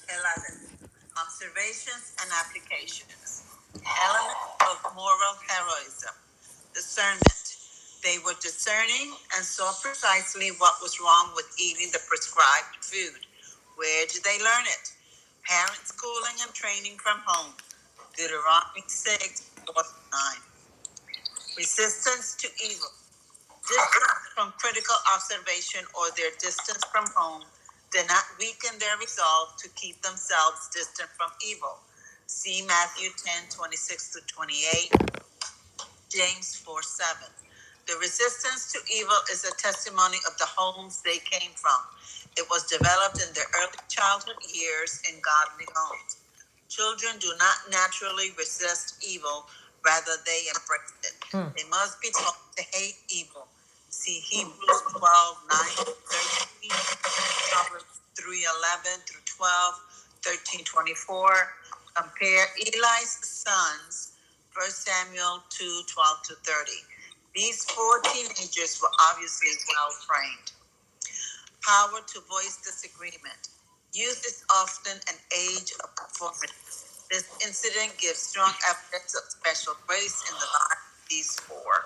11. Observations and applications. Element of moral heroism. Discernment. They were discerning and saw precisely what was wrong with eating the prescribed food. Where did they learn it? Parent schooling and training from home. Deuteronomy 6, 9. Resistance to evil. Distance from critical observation or their distance from home did not weaken their resolve to keep themselves distant from evil. See Matthew 10:26-28, James 4:7. The resistance to evil is a testimony of the homes they came from. It was developed in their early childhood years in godly homes. Children do not naturally resist evil, rather they embrace it. They must be taught to hate evil. See Hebrews 12:9-13, Proverbs 3:11-12, 13:24. Compare Eli's sons, 1 Samuel 2:12-30. These four teenagers were obviously well trained. Power to voice disagreement. Youth is often an age of conformity. This incident gives strong evidence of special grace in the lives of these four.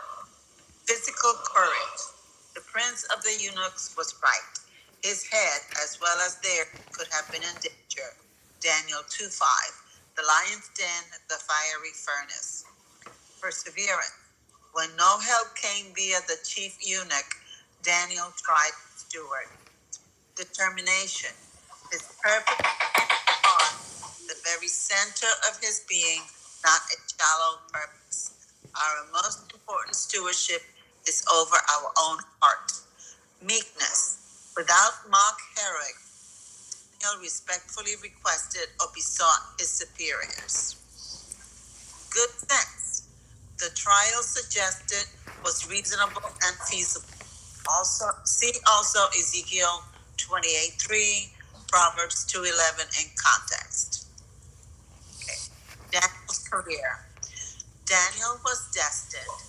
Physical courage. The prince of the eunuchs was right. His head, as well as theirs, could have been in danger. Daniel 2:5. The lion's den, the fiery furnace. Perseverance. When no help came via the chief eunuch, Daniel tried to steward. Determination. His purpose are the very center of his being, not a shallow purpose. Our most important stewardship is over our own heart. Meekness. Without mock heroic, Daniel respectfully requested or besought his superiors. Good sense. The trial suggested was reasonable and feasible. Also Ezekiel 28:3, Proverbs 2:11 in context. Okay. Daniel's career. Daniel was destined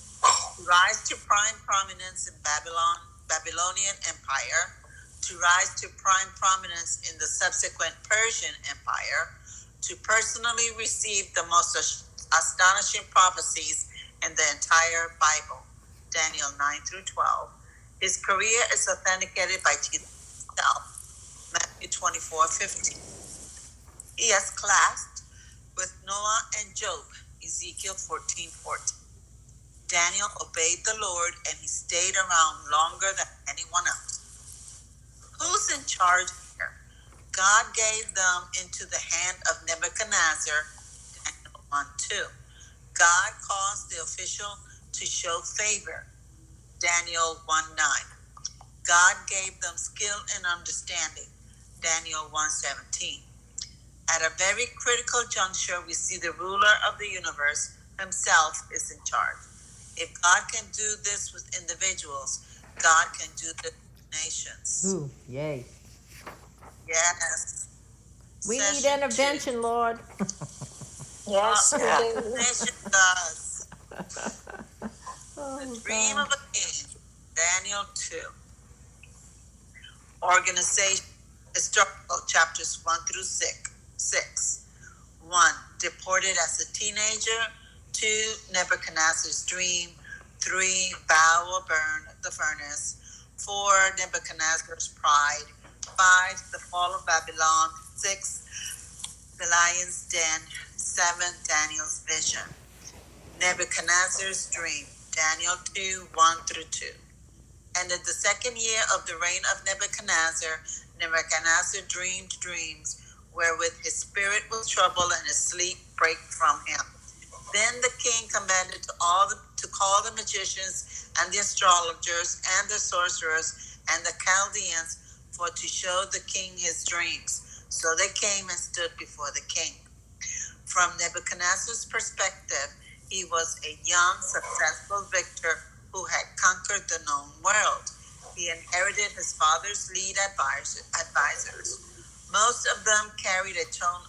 to rise to prime prominence in Babylonian Empire, to rise to prime prominence in the subsequent Persian Empire, to personally receive the most astonishing prophecies in the entire Bible, Daniel 9-12. His career is authenticated by Jesus himself, Matthew 24:15. He has classed with Noah and Job, Ezekiel 14:14. Daniel obeyed the Lord and he stayed around longer than anyone else. Who's in charge here? God gave them into the hand of Nebuchadnezzar, Daniel 1:2. God caused the official to show favor, Daniel 1:9. God gave them skill and understanding, Daniel 1:17. At a very critical juncture, we see the ruler of the universe himself is in charge. If God can do this with individuals, God can do this with nations. Ooh, yay. Yes. We need Session intervention, 2. Lord. Yes, we do. Nation does. Oh, The dream God. of a king, Daniel 2. Organization, historical, chapters 1-6. 1. Deported as a teenager. 2. Nebuchadnezzar's dream. 3. Bow or burn the furnace. 4. Nebuchadnezzar's pride. 5. The fall of Babylon. 6. The lion's den. 7. Daniel's vision. Nebuchadnezzar's dream. Daniel 2:1-2. And in the second year of the reign of Nebuchadnezzar, Nebuchadnezzar dreamed dreams, wherewith his spirit was troubled and his sleep brake from him. Then the king commanded to call the magicians and the astrologers and the sorcerers and the Chaldeans for to show the king his dreams. So they came and stood before the king. From Nebuchadnezzar's perspective, he was a young, successful victor who had conquered the known world. He inherited his father's lead advisors. Most of them carried a tone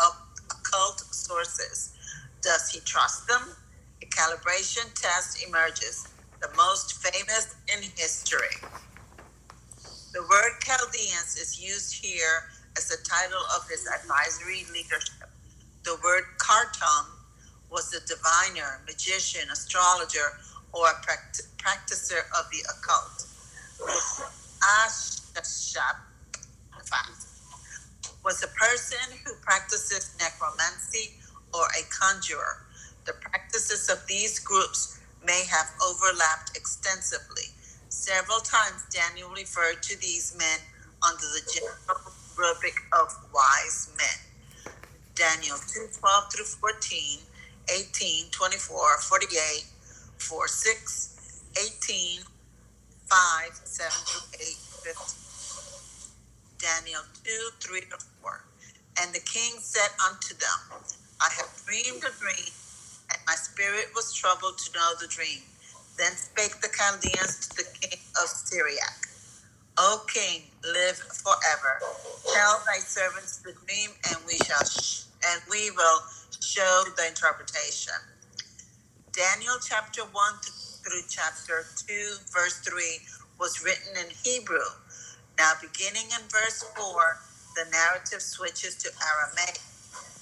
of occult sources. Does he trust them? A calibration test emerges, the most famous in history. The word Chaldeans is used here as the title of his advisory leadership. The word Kartam was a diviner, magician, astrologer, or a practicer of the occult. Ashashap was a person who practices necromancy or a conjurer. The practices of these groups may have overlapped extensively. Several times Daniel referred to these men under the general rubric of wise men. Daniel 2:12 through 14, 18, 24, 48, 4, 6, 18, 5, 7 through 8, 15. Daniel 2, 3 to 4. And the king said unto them, I have dreamed a dream, and my spirit was troubled to know the dream. Then spake the Chaldeans to the king of Syriac, O king, live forever. Tell thy servants the dream, and we will show the interpretation. Daniel chapter 1 through chapter 2, verse 3 was written in Hebrew. Now, beginning in verse 4, the narrative switches to Aramaic,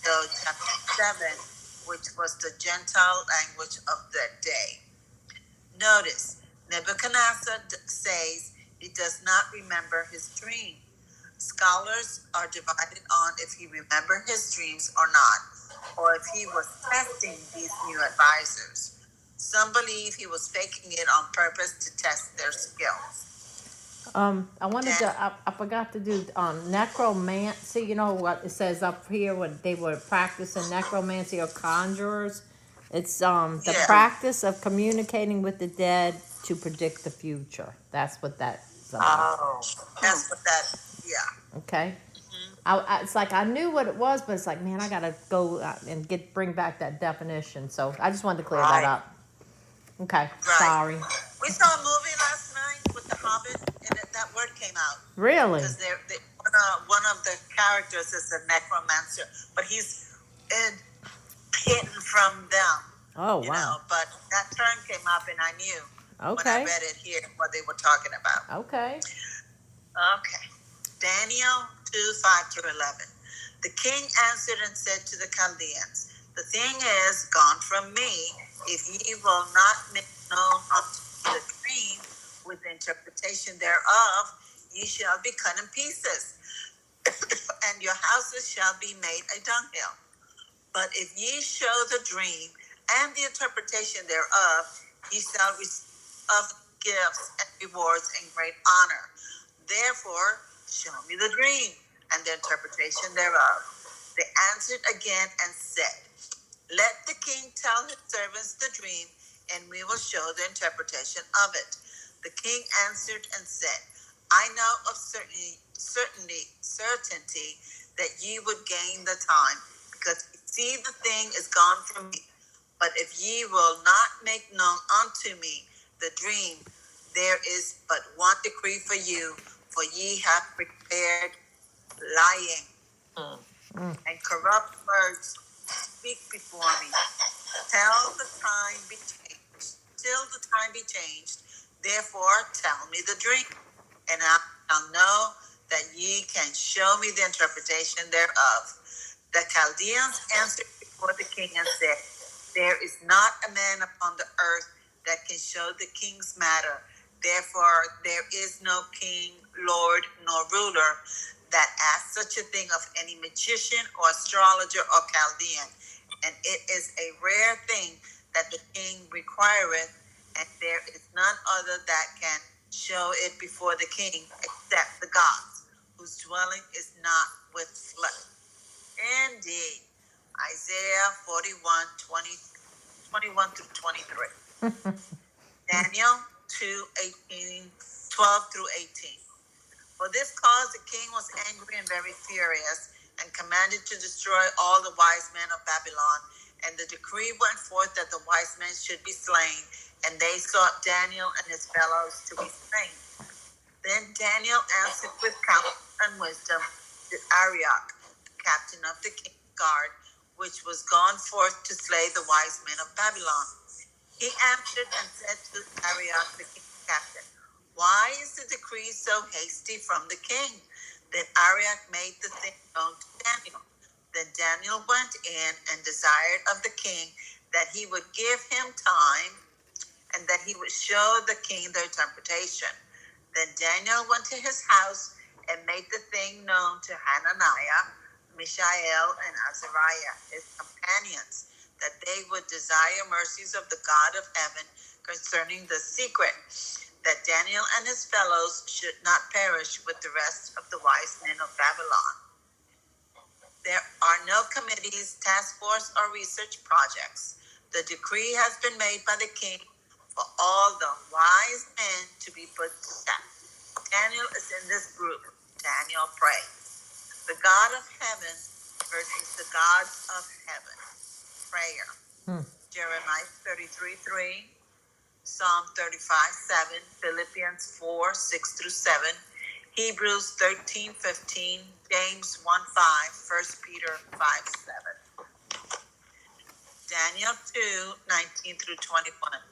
though chapter 7, which was the Gentile language of that day. Notice, Nebuchadnezzar says he does not remember his dream. Scholars are divided on if he remembered his dreams or not, or if he was testing these new advisors. Some believe he was faking it on purpose to test their skills. I wanted to, I forgot to do, necromancy, you know what it says up here when they were practicing necromancy or conjurers? It's, the Yeah. practice of communicating with the dead to predict the future. That's what that's about, Oh. That's what that, yeah. okay? It's like I knew what it was, but it's like, man, I gotta go and bring back that definition. So I just wanted to clear that Right. up. Okay, Right. sorry. We saw a movie last night with The Hobbit, and that word came out. Really? Because one of the characters is a necromancer, but he's hidden from them. Oh, You wow. know, but that term came up, and I knew when I Okay, read it here what they were talking about. okay. Okay. Daniel 2:5 through 11. The king answered and said to the Chaldeans, the thing is gone from me. If ye will not make known unto me the dream with the interpretation thereof, ye shall be cut in pieces, and your houses shall be made a dunghill. But if ye show the dream and the interpretation thereof, ye shall receive of gifts and rewards and great honor. Therefore, show me the dream and the interpretation thereof. They answered again and said, let the king tell his servants the dream, and we will show the interpretation of it. The king answered and said, I know of certainty that ye would gain the time, because ye see the thing is gone from me. But if ye will not make known unto me the dream, there is but one decree for you, for ye have prepared lying and corrupt words speak before me. Till the time be changed. Therefore, tell me the dream, and I shall know that ye can show me the interpretation thereof. The Chaldeans answered before the king and said, there is not a man upon the earth that can show the king's matter. Therefore, there is no king, lord, nor ruler that asks such a thing of any magician or astrologer or Chaldean. And it is a rare thing that the king requireth, and there is none other that can show it before the king except the gods, whose dwelling is not with flesh. Indeed. Isaiah 41, 21 through 23. Daniel 2:12 through 18. For this cause the king was angry and very furious, and commanded to destroy all the wise men of Babylon. And the decree went forth that the wise men should be slain, and they sought Daniel and his fellows to be slain. Then Daniel answered with counsel and wisdom to Arioch, the captain of the king's guard, which was gone forth to slay the wise men of Babylon. He answered and said to Arioch, the king's captain, why is the decree so hasty from the king, Then Arioch made the thing known to Daniel. Then Daniel went in and desired of the king that he would give him time and that he would show the king the interpretation. Then Daniel went to his house and made the thing known to Hananiah, Mishael, and Azariah, his companions, that they would desire mercies of the God of heaven concerning the secret, that Daniel and his fellows should not perish with the rest of the wise men of Babylon. There are no committees, task force, or research projects. The decree has been made by the king for all the wise men to be put to death. Daniel is in this group. Daniel prayed. The God of heaven versus the gods of heaven. Prayer. Jeremiah 33:3, Psalm 35:7, Philippians 4:6 through 7, Hebrews 13:15, James 1:5, 1 Peter 5:7. Daniel 2:19 through 21.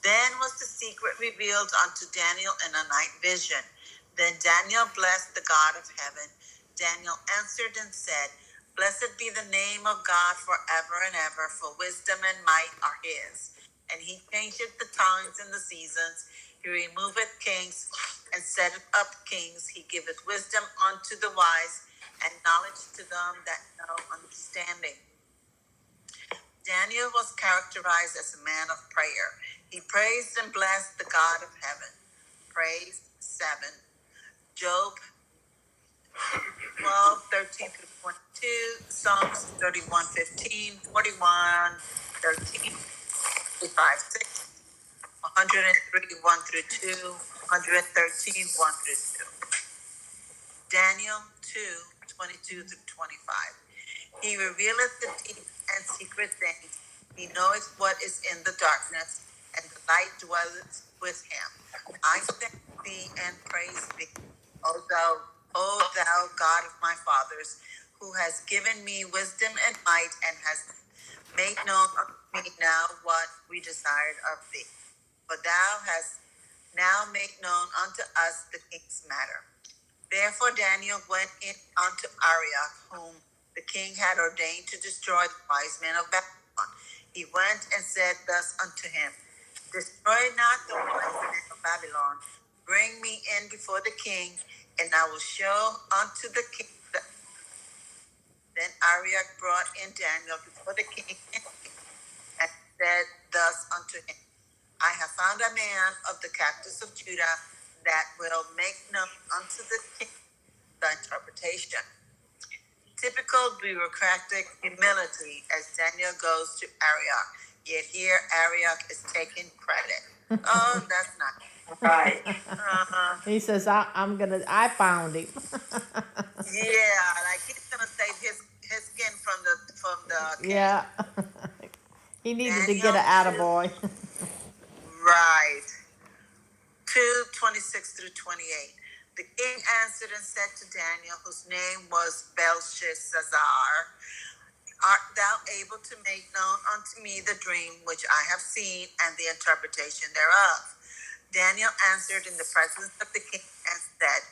Then was the secret revealed unto Daniel in a night vision. Then Daniel blessed the God of heaven. Daniel answered and said, Blessed be the name of God forever and ever, for wisdom and might are his. And he changeth the times and the seasons. He removeth kings and setteth up kings. He giveth wisdom unto the wise and knowledge to them that know understanding. Daniel was characterized as a man of prayer. He praised and blessed the God of heaven. Praise 7. Job 12:13 through 22, Psalms 31:15, 41:13, 55:6, 103 1 through 2, 113 1 through 2. Daniel 2:22 through 25. He revealeth the deep and secret things. He knoweth what is in the darkness, and the light dwelleth with him. I thank thee and praise thee, O thou God of my fathers, who has given me wisdom and might, and has made known unto me now what we desired of thee. For thou hast now made known unto us the king's matter. Therefore Daniel went in unto Arioch, whom the king had ordained to destroy the wise men of Babylon. He went and said thus unto him, Destroy not the wise men of Babylon. Bring me in before the king, and I will show unto the king. Then Arioch brought in Daniel before the king and said thus unto him, I have found a man of the captives of Judah that will make known unto the king the interpretation. Typical bureaucratic humility as Daniel goes to Arioch, yet here Arioch is taking credit. Oh, that's not right. He says, I found him. Yeah, like he's gonna save his skin from the king. Yeah. He needed to get Daniel an 2, attaboy. right. 2:26 through 28. The king answered and said to Daniel, whose name was Belshazzar, Art thou able to make known unto me the dream which I have seen and the interpretation thereof? Daniel answered in the presence of the king and said,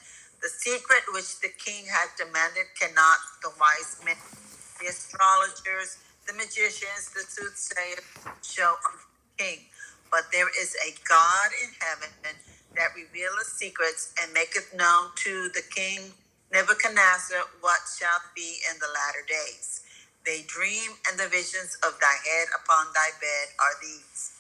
The secret which the king hath demanded cannot the wise men, the astrologers, the magicians, the soothsayers show unto the king. But there is a God in heaven that revealeth secrets and maketh known to the king Nebuchadnezzar what shall be in the latter days. They dream, and the visions of thy head upon thy bed are these.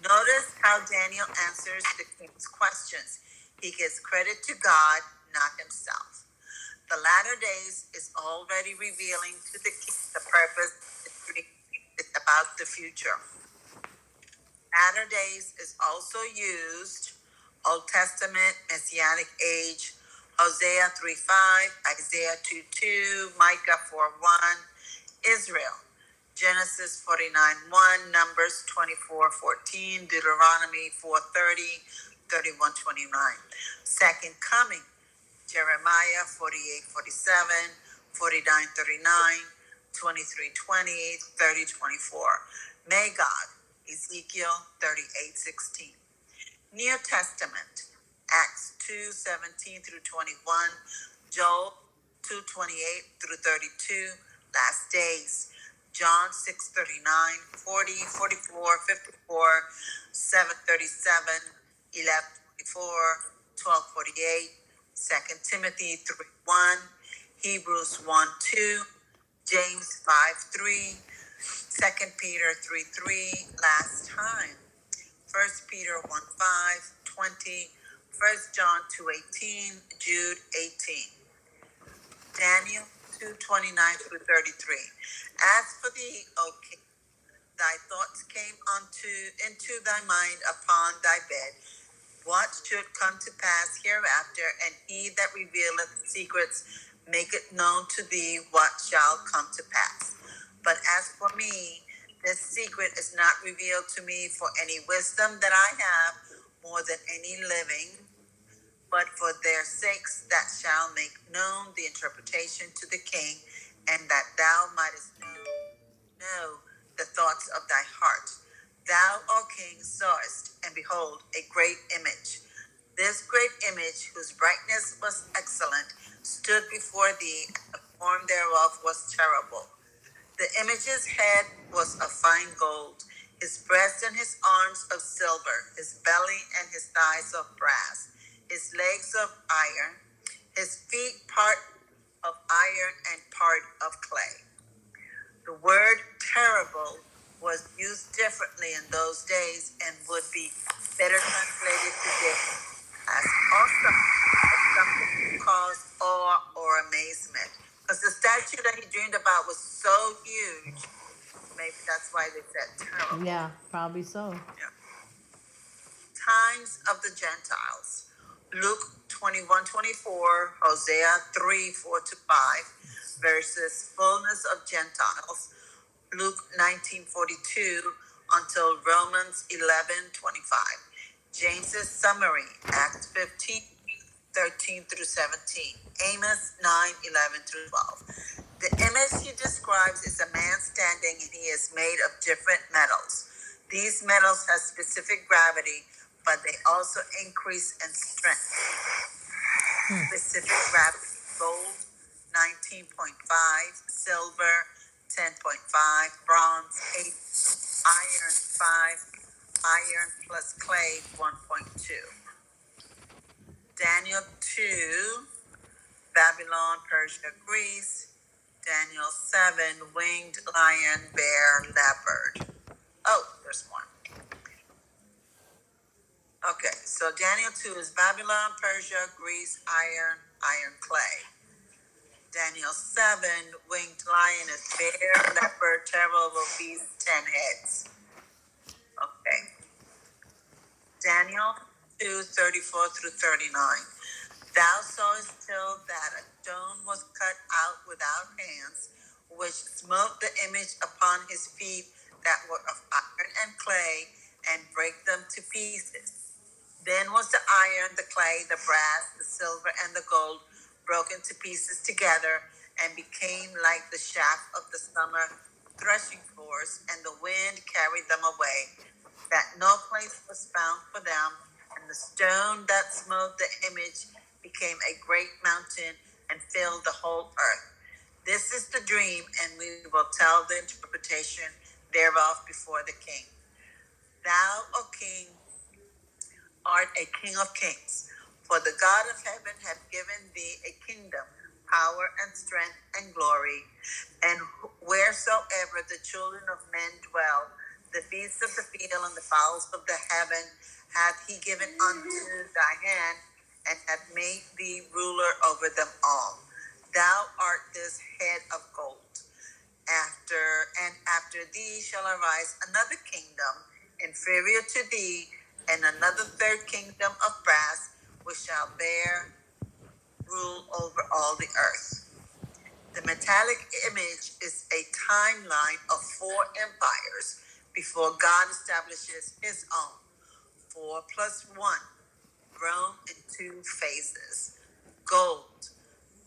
Notice how Daniel answers the king's questions. He gives credit to God, not himself. The latter days is already revealing to the king the purpose of the dream is about the future. Latter days is also used Old Testament, Messianic age, Hosea 3:5, Isaiah 2:2, Micah 4:1, Israel, Genesis 49:1, Numbers 24:14, Deuteronomy 4:30, 31:29. Second coming, Jeremiah 48:47, 49:39, 23:20, 30:24. May God, Ezekiel 38:16. New Testament, Acts 2:17 through 21, Joel 2:28 through 32, last days. John 6:39, 40, 44, 54, 7:37, 11:24, 12:48, 2 Timothy 3:1, Hebrews 1:2, James 5:3, 2 Peter 3:3, last time. 1 Peter 1:5, 20, 1 John 2:18, Jude 18. Daniel 2:29 through 33. As for thee, O king, thy thoughts came into thy mind upon thy bed, what should come to pass hereafter, and he that revealeth secrets maketh known to thee what shall come to pass. But as for me, this secret is not revealed to me for any wisdom that I have more than any living, but for their sakes that shall make known the interpretation to the king, and that thou mightest know the thoughts of thy heart. Thou, O king, sawest, and behold, a great image. This great image, whose brightness was excellent, stood before thee, and the form thereof was terrible. The image's head was of fine gold, his breast and his arms of silver, his belly and his thighs of brass, his legs of iron, his feet part of iron and part of clay. The word terrible was used differently in those days and would be better translated today as awesome, or something to cause awe or amazement. Because the statue that he dreamed about was so huge, maybe that's why they said terrible. Yeah, probably so. Times of the Gentiles. Luke 21:24, Hosea 3:4-5, versus fullness of Gentiles. Luke 19:42 until Romans 11:25. James's summary, Acts 15:13-17. Amos 9:11-12. The image he describes is a man standing, and he is made of different metals. These metals have specific gravity, but they also increase in strength. Specific gravity: gold 19.5, silver 10.5, bronze 8, iron 5, iron plus clay 1.2. Daniel 2, Babylon, Persia, Greece. Daniel 7, winged lion, bear, leopard. Oh, there's one. Okay, so Daniel 2 is Babylon, Persia, Greece, iron, clay. Daniel 7, winged lion is bear, leopard, terrible beast, 10 heads. Okay. Daniel 2:34-39. Thou sawest till that a stone was cut out without hands, which smote the image upon his feet that were of iron and clay, and brake them to pieces. Then was the iron, the clay, the brass, the silver, and the gold broken to pieces together, and became like the shaft of the summer threshing floors, and the wind carried them away, that no place was found for them. And the stone that smote the image became a great mountain and filled the whole earth. This is the dream, and we will tell the interpretation thereof before the king. Thou, O king, art a king of kings, for the God of heaven hath given thee a kingdom, power and strength and glory. And wheresoever the children of men dwell, the beasts of the field and the fowls of the heaven hath he given unto thy hand, and hath made thee ruler over them all. Thou art this head of gold. After thee shall arise another kingdom inferior to thee, and another third kingdom of brass, which shall bear rule over all the earth. The metallic image is a timeline of 4 empires before God establishes his own. 4 plus 1, Rome in 2 phases. Gold,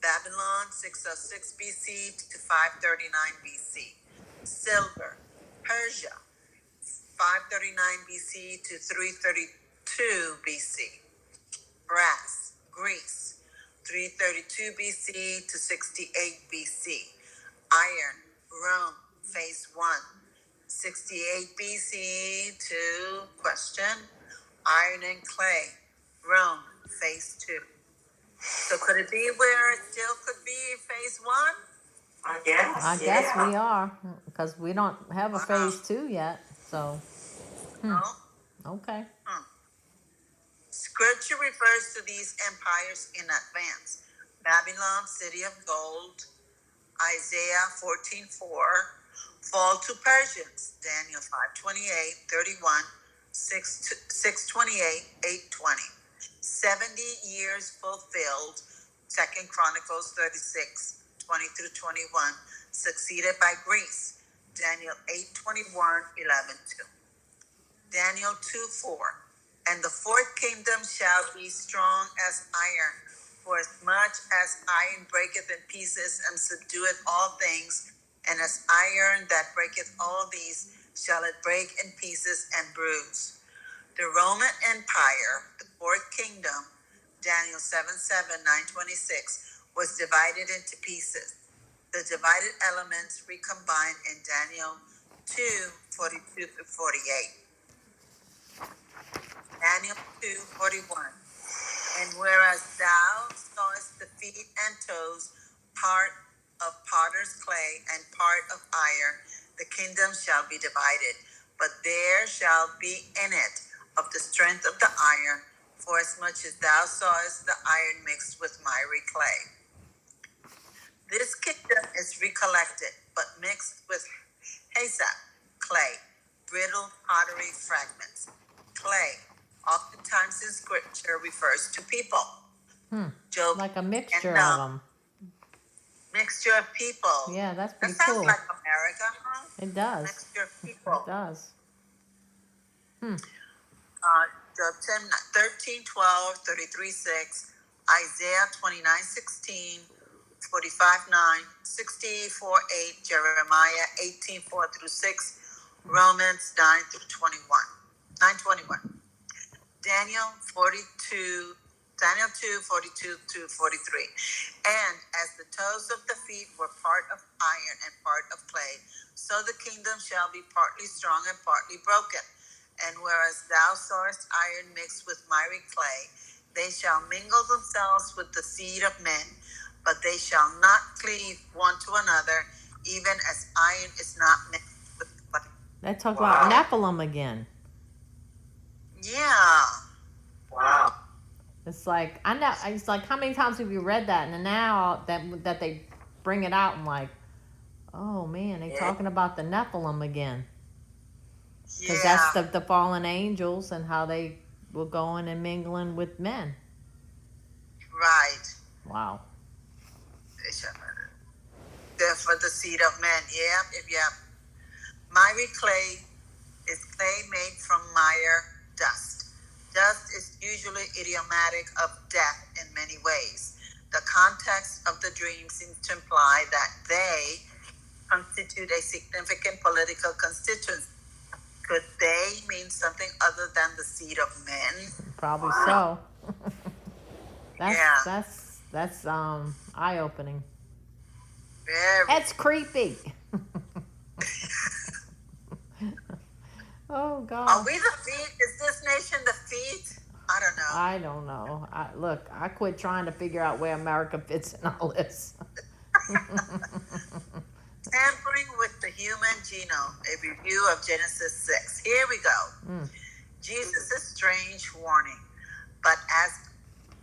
Babylon 606 BC to 539 BC. Silver, Persia 539 BC to 332 BC. Brass, Greece 332 BC to 68 BC. Iron, Rome, phase 1. 68 BC to question, iron and clay, Rome, phase 2. So could it be where it still could be phase 1? I guess. I guess we are, because we don't have a Wow. phase 2 yet, so, No? okay. Scripture refers to these empires in advance. Babylon, city of gold, Isaiah 14:4, fall to Persians, Daniel 5:28, 31, 6:28, 8:20. 70 years fulfilled, 2 Chronicles 36:20 through 21, succeeded by Greece, Daniel 8:21, 11:2. Daniel 2:4. And the fourth kingdom shall be strong as iron, for as much as iron breaketh in pieces and subdueth all things, and as iron that breaketh all these, shall it break in pieces and bruise. The Roman Empire, the fourth kingdom, Daniel 7:7, 9:26, was divided into pieces. The divided elements recombined in Daniel 2:42 through 48. Daniel 2:41. And whereas thou sawest the feet and toes, part of potter's clay and part of iron, the kingdom shall be divided. But there shall be in it of the strength of the iron, for as much as thou sawest the iron mixed with miry clay. This kingdom is recollected, but mixed with hyssop, clay, brittle pottery fragments. Clay, oftentimes in scripture, refers to people. Job Like a mixture and of them. mixture of people. Yeah, that's That pretty sounds cool. like America, huh? It does. Mixture of It people. does. Job 13:12, 33:6, Isaiah 29:16, 45:9, 64:8, Jeremiah 18:4 through 6, Romans 9 through 21. 9:21. Daniel 2:42 to 43. And as the toes of the feet were part of iron and part of clay, so the kingdom shall be partly strong and partly broken. And whereas thou sawest iron mixed with miry clay, they shall mingle themselves with the seed of men, but they shall not cleave one to another, even as iron is not mixed with clay. They talk about Nephilim again. Yeah. Wow. It's like I know. It's like how many times have you read that? And now that they bring it out, I'm like, oh man, they talking about the Nephilim again. Because that's the fallen angels and how they were going and mingling with men. Right. Wow. They're for the seed of men. Yep. Miry clay is clay made from mire dust. Dust is usually idiomatic of death in many ways. The context of the dream seems to imply that they constitute a significant political constituency. Could they mean something other than the seed of men? Probably so. Yeah. That's eye opening. Very. That's creepy. Oh God. Are we the feet? Is this nation the feet? I don't know. I don't know. Look, I quit trying to figure out where America fits in all this. Tampering with the human genome, a review of Genesis 6. Here we go. Jesus' strange warning. But as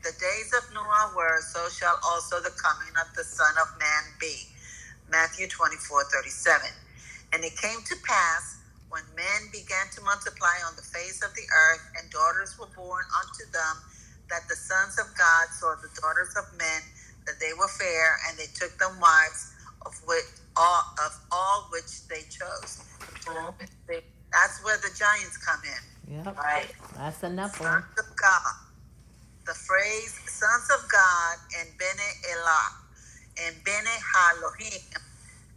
the days of Noah were, so shall also the coming of the Son of Man be. Matthew 24:37. And it came to pass, when men began to multiply on the face of the earth, and daughters were born unto them, that the sons of God saw the daughters of men, that they were fair, and they took them wives, of all which they chose. That's where the giants come in. Yep. Right. That's the Nephilim. Sons of God. The phrase sons of God and Bene Elah and Bene Elohim,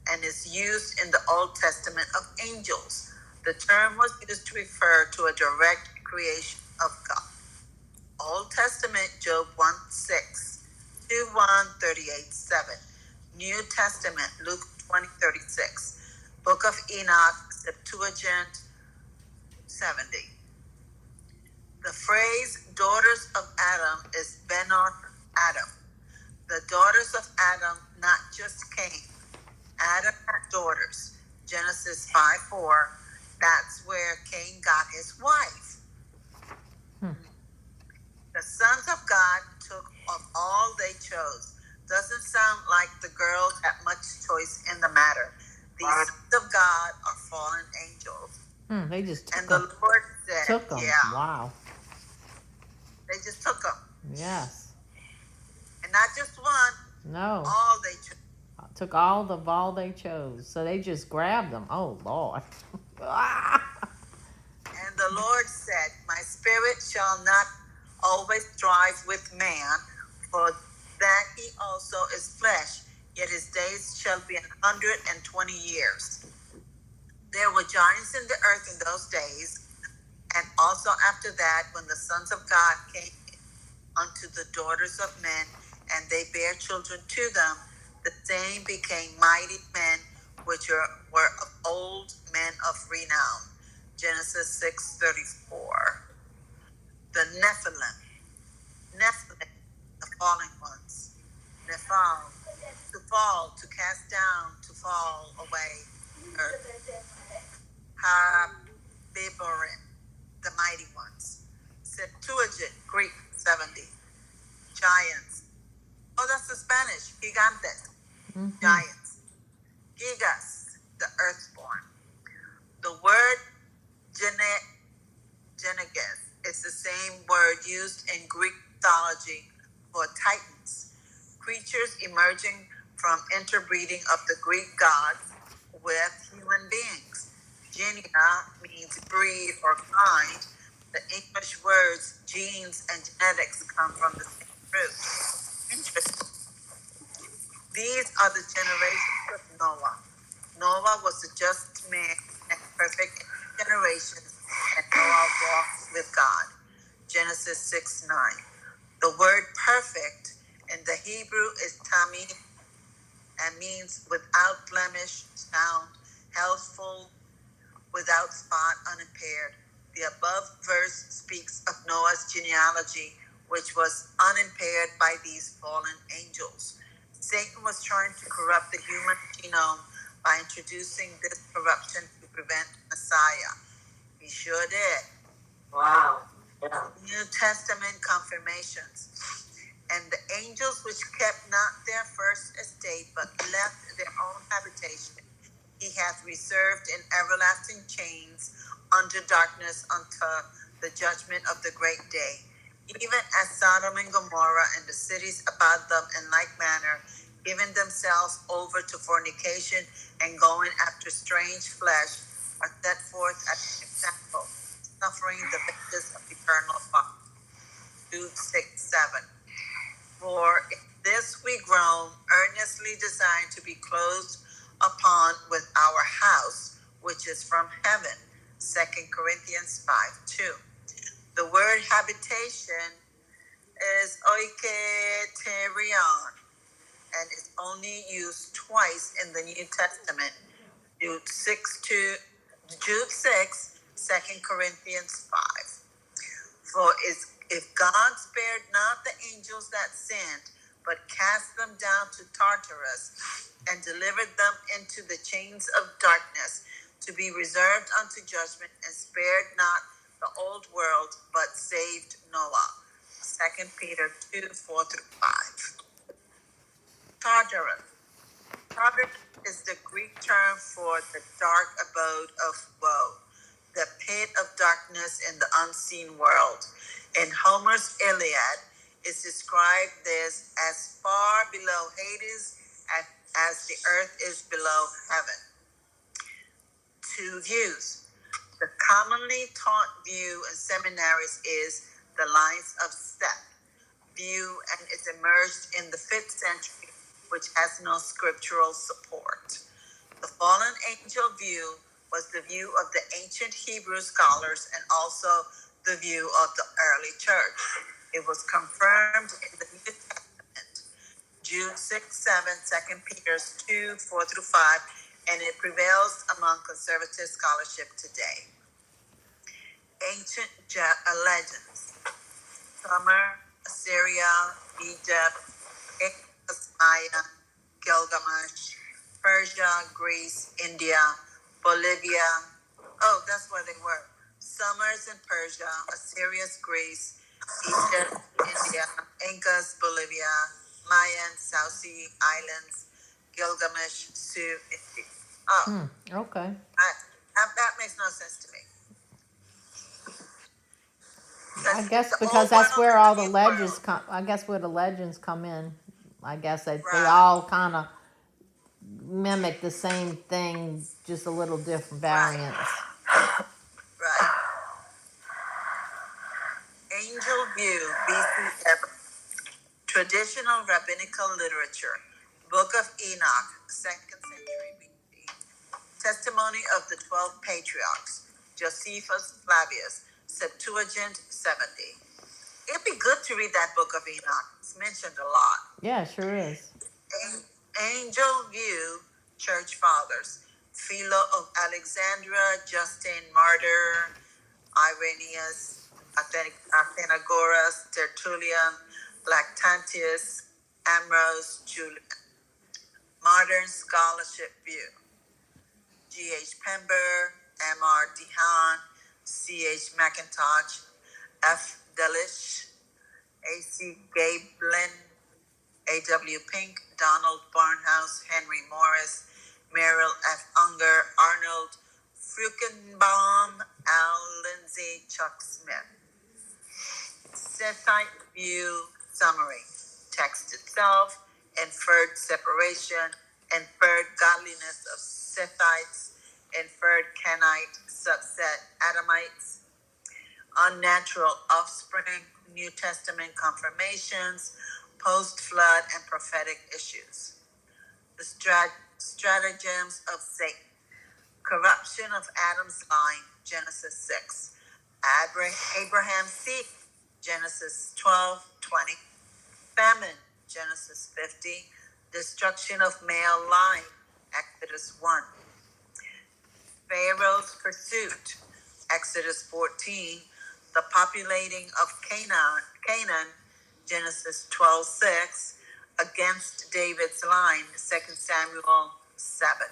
and is used in the Old Testament of angels. The term was used to refer to a direct creation of God. Old Testament, Job 1:6, 2 21:38-7. New Testament, Luke 20:36. Book of Enoch, Septuagint 70. The phrase daughters of Adam is Benoth Adam. The daughters of Adam, not just Cain. Adam had daughters. Genesis 5:4. That's where Cain got his wife. The sons of God took of all they chose. Doesn't sound like the girls had much choice in the matter. The sons of God are fallen angels. They just took And them. the Lord said, Took them. yeah, Wow. they just took them. Yes. And not just one, No. all they chose. Took all they chose. So they just grabbed them. Oh, Lord. And the Lord said, my spirit shall not always strive with man, for that he also is flesh, yet his days shall be 120 years. There were giants in the earth in those days, and also after that, when the sons of God came unto the daughters of men, and they bare children to them, the same became mighty men, which were of old, men of renown. Genesis 6:34. The Nephilim, the fallen ones. Nephal, to fall, to cast down, to fall away. Ha-Biborim, the mighty ones. Septuagint, Greek 70. Giants. Oh, that's the Spanish. Gigantes, giants. Gigas, the earthborn. The word Geneges is the same word used in Greek mythology for titans, creatures emerging from interbreeding of the Greek gods with human beings. Genia means breed or kind. The English words genes and genetics come from the same root. Interesting. These are the generations of Noah. Noah was a just man and perfect in generations, and Noah walked with God. Genesis 6:9. The word perfect in the Hebrew is tamim and means without blemish, sound, healthful, without spot, unimpaired. The above verse speaks of Noah's genealogy, which was unimpaired by these fallen angels. Satan was trying to corrupt the human genome by introducing this corruption to prevent Messiah. He sure did. Wow. Yeah. New Testament confirmations. And the angels which kept not their first estate, but left their own habitation, he hath reserved in everlasting chains under darkness unto the judgment of the great day. Even as Sodom and Gomorrah and the cities about them in like manner, giving themselves over to fornication and going after strange flesh, are set forth as an example, suffering the vengeance of eternal fire. Jude 6:7. For in this we groan, earnestly desiring to be clothed upon with our house, which is from heaven. 2 Corinthians 5:2. The word habitation is oiketerion and is only used twice in the New Testament. Jude 6, 2 Corinthians 5. For if God spared not the angels that sinned, but cast them down to Tartarus, and delivered them into the chains of darkness, to be reserved unto judgment, and spared not the old world, but saved Noah. 2 Peter 2:4-5. Tartarus. Tartarus is the Greek term for the dark abode of woe, the pit of darkness in the unseen world. In Homer's Iliad, it's described this as far below Hades as the earth is below heaven. Two views. The commonly taught view in seminaries is the lines of Seth view, and it's emerged in the 5th century, which has no scriptural support. The fallen angel view was the view of the ancient Hebrew scholars and also the view of the early church. It was confirmed in the New Testament. Jude 6, 7, 2 Peter 2, 4 through 5, and it prevails among conservative scholarship today. Ancient legends: Sumer, Assyria, Egypt, Maya, Gilgamesh, Persia, Greece, India, Bolivia. Oh, that's where they were. Summers in Persia, Assyria's Greece, Egypt, India, Incas, Bolivia, Mayan, South Sea Islands, Gilgamesh, Sioux, India. Oh, Okay. that makes no sense to me. I Let's guess the because old that's world where and all the the new legends world. come. I guess where the legends come in. I guess they Right. all kind of mimic the same thing, just a little different variants. Right. Angel View, BC Traditional Rabbinical Literature, Book of Enoch, 2nd century BC. Testimony of the 12 Patriarchs, Josephus Flavius, Septuagint 70. It'd be good to read that Book of Enoch. It's mentioned a lot. Yeah, sure is. Angel View, Church Fathers, Philo of Alexandria, Justin Martyr, Irenaeus, Athenagoras, Tertullian, Lactantius, Ambrose, Julian. Modern Scholarship View, G.H. Pember, M.R. Dehaan, C.H. McIntosh, F. Delitzsch, A.C. Gaebelin, A.W. Pink, Donald Barnhouse, Henry Morris, Merrill F. Unger, Arnold Frukenbaum, Al Lindsay, Chuck Smith. Sethite View Summary. Text itself, inferred separation, inferred godliness of Sethites, inferred Kenite subset Adamites, unnatural offspring, New Testament confirmations, post-flood and prophetic issues. The stratagems of Satan. Corruption of Adam's line, Genesis 6. Abraham's seed, Genesis 12:20. Famine, Genesis 50. Destruction of male line, Exodus 1. Pharaoh's pursuit, Exodus 14. The populating of Canaan, Genesis 12:6. Against David's line, 2 Samuel 7.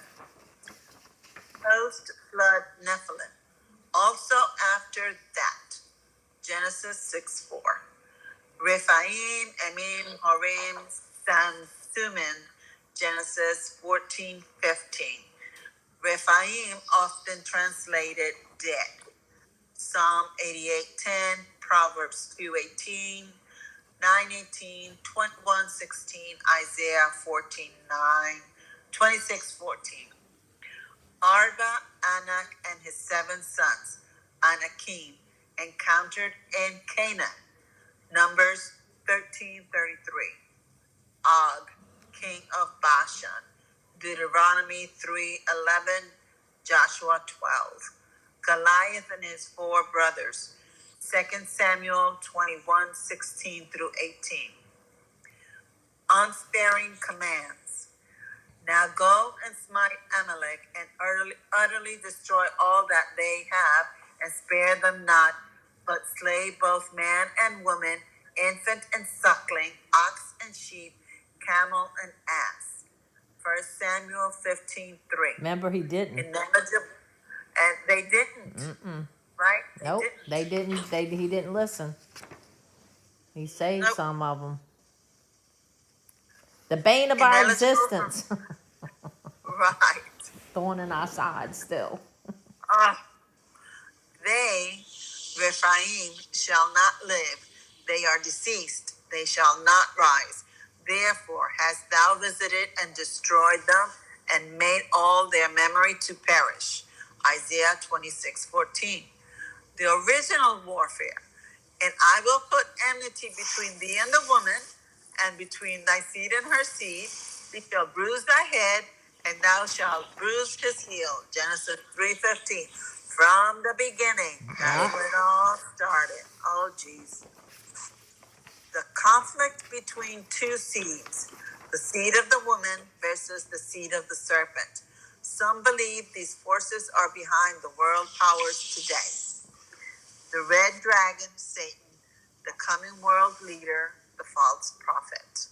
Post-flood Nephilim. Also after that, Genesis 6:4. Rephaim, Emim, Horim, Sumin, Genesis 14:15. Rephaim, often translated dead. Psalm 88:10, Proverbs 2:18, 9:18, 21:16, Isaiah 14:9, 26:14. Arba, Anak, and his 7 sons, Anakim, encountered in Canaan. Numbers 13:33. Og, king of Bashan. Deuteronomy 3:11. Joshua 12. Goliath and his 4 brothers. 2 Samuel 21:16 through 18. Unsparing commands. Now go and smite Amalek and utterly destroy all that they have, and spare them not, but slay both man and woman, infant and suckling, ox and sheep, camel and ass. 1 Samuel 15:3. Remember, he didn't. And they didn't. Right? Nope, they didn't. He didn't listen. He saved some of them. The bane of our existence. Right. Thorn in our side still. They, Rephaim, shall not live. They are deceased. They shall not rise. Therefore hast thou visited and destroyed them, and made all their memory to perish. Isaiah 26:14. The original warfare. And I will put enmity between thee and the woman, and between thy seed and her seed. He shall bruise thy head, and thou shalt bruise his heel. Genesis 3:15. From the beginning, that's where it all started. Oh, geez. The conflict between 2 seeds. The seed of the woman versus the seed of the serpent. Some believe these forces are behind the world powers today. The red dragon, Satan, the coming world leader, the false prophet.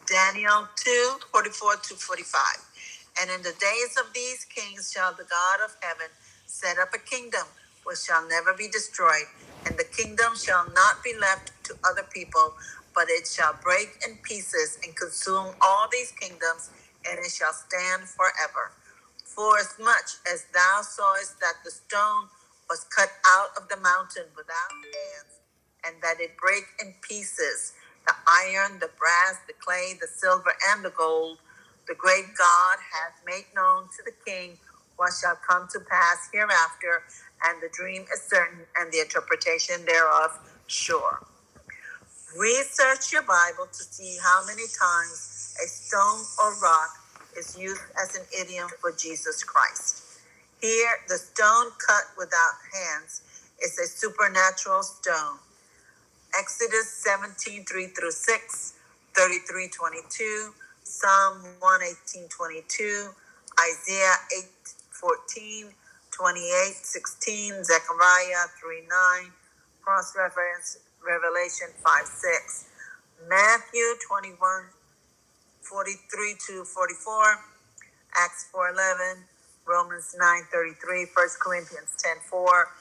Daniel 2:44-45. And in the days of these kings shall the God of heaven set up a kingdom which shall never be destroyed, and the kingdom shall not be left to other people, but it shall break in pieces and consume all these kingdoms, and it shall stand forever. For as much as thou sawest that the stone was cut out of the mountain without hands, and that it brake in pieces the iron, the brass, the clay, the silver, and the gold, the great God hath made known to the king what shall come to pass hereafter, and the dream is certain, and the interpretation thereof sure. Research your Bible to see how many times a stone or rock is used as an idiom for Jesus Christ. Here, the stone cut without hands is a supernatural stone. Exodus 17:3-6, 33:22, Psalm 118:22, Isaiah 8:14, 28:16, Zechariah 3:9, cross-reference Revelation 5:6, Matthew 21:43-44, Acts 4:11, Romans 9:33, 1 Corinthians 10:4,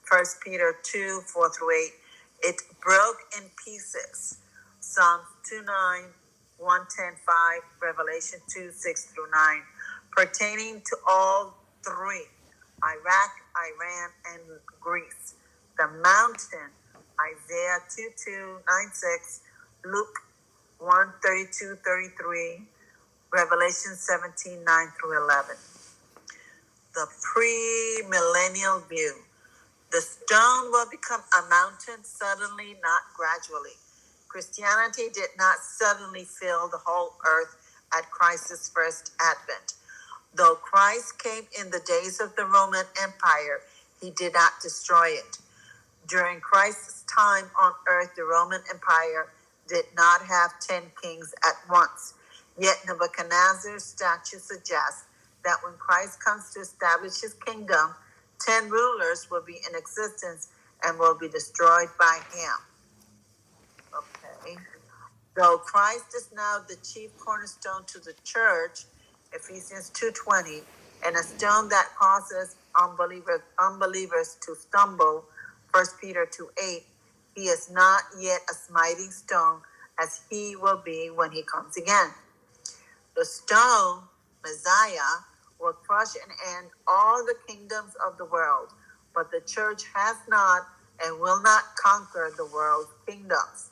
1 Peter 2:4-8. It broke in pieces. Psalms 2:9, 110:5, Revelation 2:6-9, pertaining to all three, Iraq, Iran, and Greece. The mountain, Isaiah 2:2-9-6, Luke 1:32-33, Revelation 17:9-11. The pre-millennial view. The stone will become a mountain suddenly, not gradually. Christianity did not suddenly fill the whole earth at Christ's first advent. Though Christ came in the days of the Roman Empire, he did not destroy it. During Christ's time on earth, the Roman Empire did not have 10 kings at once. Yet Nebuchadnezzar's statue suggests that when Christ comes to establish his kingdom, 10 rulers will be in existence and will be destroyed by him. Okay. Though Christ is now the chief cornerstone to the church, Ephesians 2:20, and a stone that causes unbelievers to stumble, 1 Peter 2:8, he is not yet a smiting stone as he will be when he comes again. The stone, Messiah, will crush and end all the kingdoms of the world, but the church has not and will not conquer the world's kingdoms.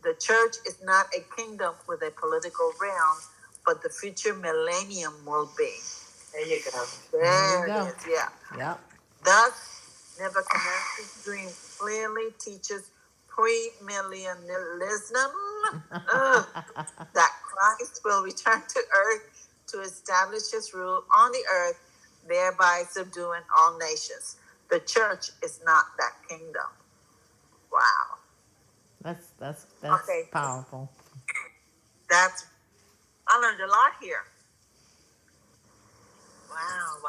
The church is not a kingdom with a political realm, but the future millennium will be. There you go. There you it go. is, yeah. Yep. Thus, Nebuchadnezzar's dream clearly teaches premillennialism, that Christ will return to earth to establish his rule on the earth, thereby subduing all nations. The church is not that kingdom. Wow. That's Okay. powerful. I learned a lot here. Wow.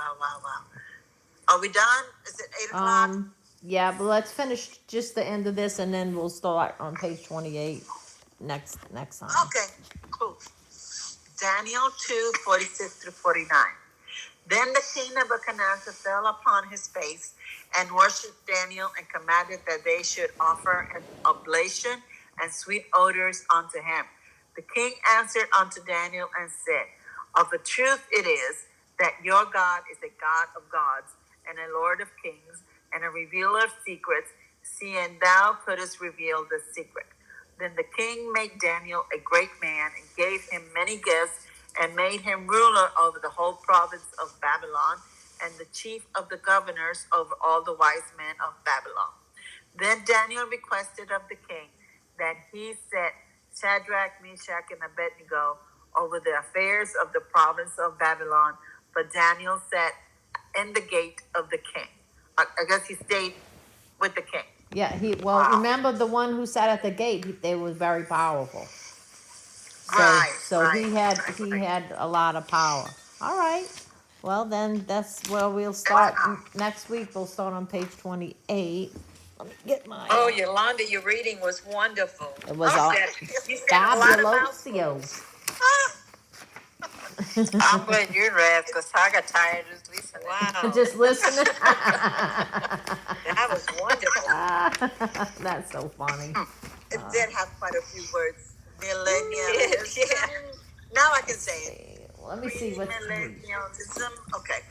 Are we done? Is it 8 o'clock? Yeah, but let's finish just the end of this, and then we'll start on page 28 next time. Okay, cool. Daniel 2:46-49. Then the king Nebuchadnezzar fell upon his face and worshipped Daniel and commanded that they should offer an oblation and sweet odors unto him. The king answered unto Daniel and said, of a truth it is that your God is a God of gods and a Lord of kings and a revealer of secrets, seeing thou couldst reveal the secret. Then the king made Daniel a great man and gave him many gifts and made him ruler over the whole province of Babylon and the chief of the governors over all the wise men of Babylon. Then Daniel requested of the king that he set Shadrach, Meshach, and Abednego over the affairs of the province of Babylon, but Daniel sat in the gate of the king. I guess he stayed with the king. Yeah, remember the one who sat at the gate, they was very powerful. So he had a lot of power. All right. Well, then that's where we'll start next week. We'll start on page 28. Let me get my. Oh, Yolanda, your reading was wonderful. It was all You said a lot of fabuloso. I'm glad you read because I got tired of listening. Wow. Just listening. That was wonderful. That's so funny. It did have quite a few words. Millennialism. Now I can say it. Let me see what's. Millennialism. Okay.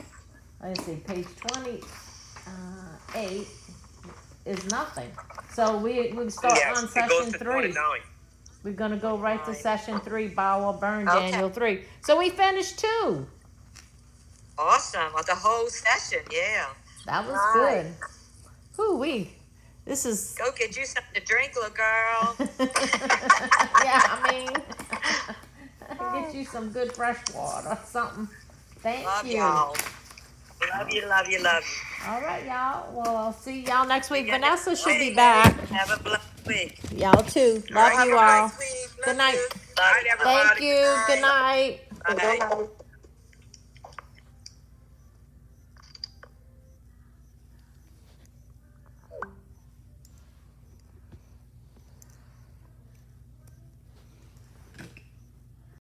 Let's see. Page 28 is nothing. So we start on session 3. We're gonna go right to session 3. Bow or burn, Okay. Daniel 3. So we finished 2. Awesome. The whole session, yeah. That was Right. good. Whoo-wee. This is. Go get you something to drink, little girl. Yeah, I mean, get you some good fresh water or something. Thank Love you. y'all. Love you, love you, love you. All right, y'all. Well, I'll see y'all next week. Yeah, Vanessa should be wait. back. Have a blessed week. Y'all too. Love Have you a all. nice week. Good Love night. you. Bye, Thank you. Good night. Bye.